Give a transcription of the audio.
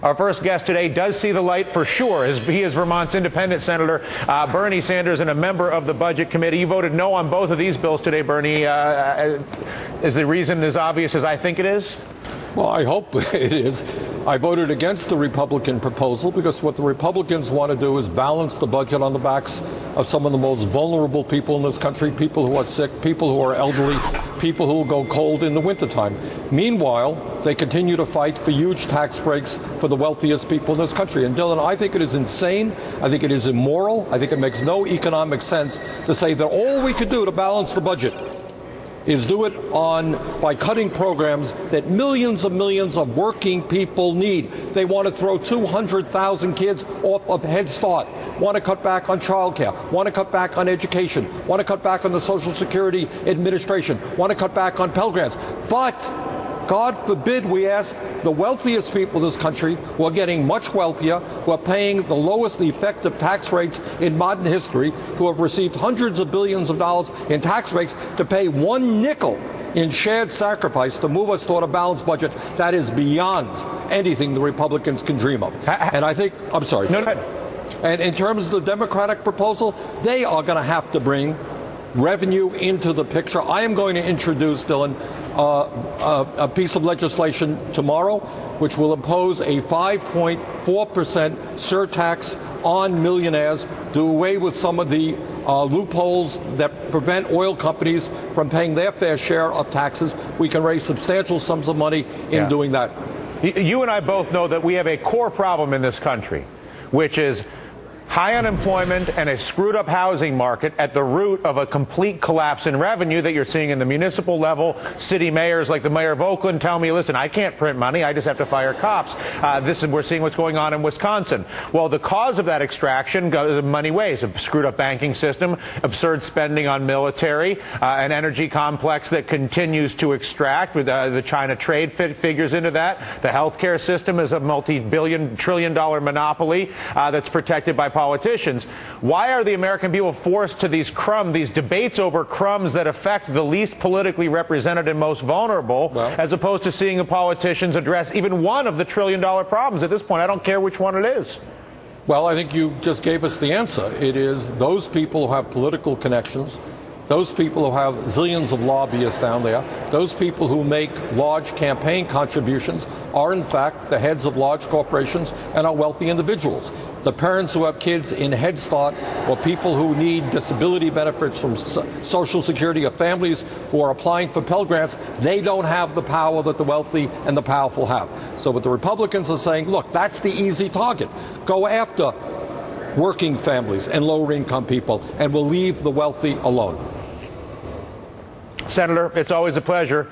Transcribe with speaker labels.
Speaker 1: Our first guest today does see the light for sure. He is Vermont's independent Senator Bernie Sanders and a member of the Budget Committee. You voted no on both of these bills today, Bernie. Is the reason as obvious as I think it is?
Speaker 2: Well, I hope it is. I voted against the Republican proposal because what the Republicans want to do is balance the budget on the backs of some of the most vulnerable people in this country, people who are sick, people who are elderly, people who will go cold in the wintertime. Meanwhile, they continue to fight for huge tax breaks for the wealthiest people in this country. And Dylan, I think it is insane. I think it is immoral. I think it makes no economic sense to say that all we could do to balance the budget is do it by cutting programs that millions of working people need. They want to throw 200,000 kids off of Head Start, want to cut back on childcare, want to cut back on education, want to cut back on the Social Security Administration, want to cut back on Pell Grants. But God forbid we ask the wealthiest people in this country, who are getting much wealthier, who are paying the lowest effective tax rates in modern history, who have received hundreds of billions of dollars in tax breaks, to pay one nickel in shared sacrifice to move us toward a balanced budget. That is beyond anything the Republicans can dream of. And I think, I'm sorry.
Speaker 1: No.
Speaker 2: And in terms of the Democratic proposal, they are going to have to bring revenue into the picture. I am going to introduce, Dylan, a piece of legislation tomorrow which will impose a 5.4% surtax on millionaires, do away with some of the loopholes that prevent oil companies from paying their fair share of taxes. We can raise substantial sums of money in doing that.
Speaker 1: You and I both know that we have a core problem in this country, which is high unemployment and a screwed up housing market at the root of a complete collapse in revenue that you're seeing in the municipal level. City mayors like the mayor of Oakland tell me, listen, I can't print money, I just have to fire cops. We're seeing what's going on in Wisconsin. Well, the cause of that extraction goes in many ways: a screwed up banking system, absurd spending on military, an energy complex that continues to extract with the China trade figures into that. The healthcare system is a multi-billion, trillion-dollar monopoly that's protected by politicians. Why are the American people forced to these debates over crumbs that affect the least politically represented and most vulnerable, as opposed to seeing the politicians address even one of the trillion-dollar problems? At this point, I don't care which one it is.
Speaker 2: Well, I think you just gave us the answer. It is those people who have political connections, those people who have zillions of lobbyists down there, those people who make large campaign contributions are in fact the heads of large corporations and are wealthy individuals. The parents who have kids in Head Start, or people who need disability benefits from Social Security, or families who are applying for Pell Grants, they don't have the power that the wealthy and the powerful have. So what the Republicans are saying, look, that's the easy target. Go after working families and lower income people, and we'll leave the wealthy alone.
Speaker 1: Senator, it's always a pleasure.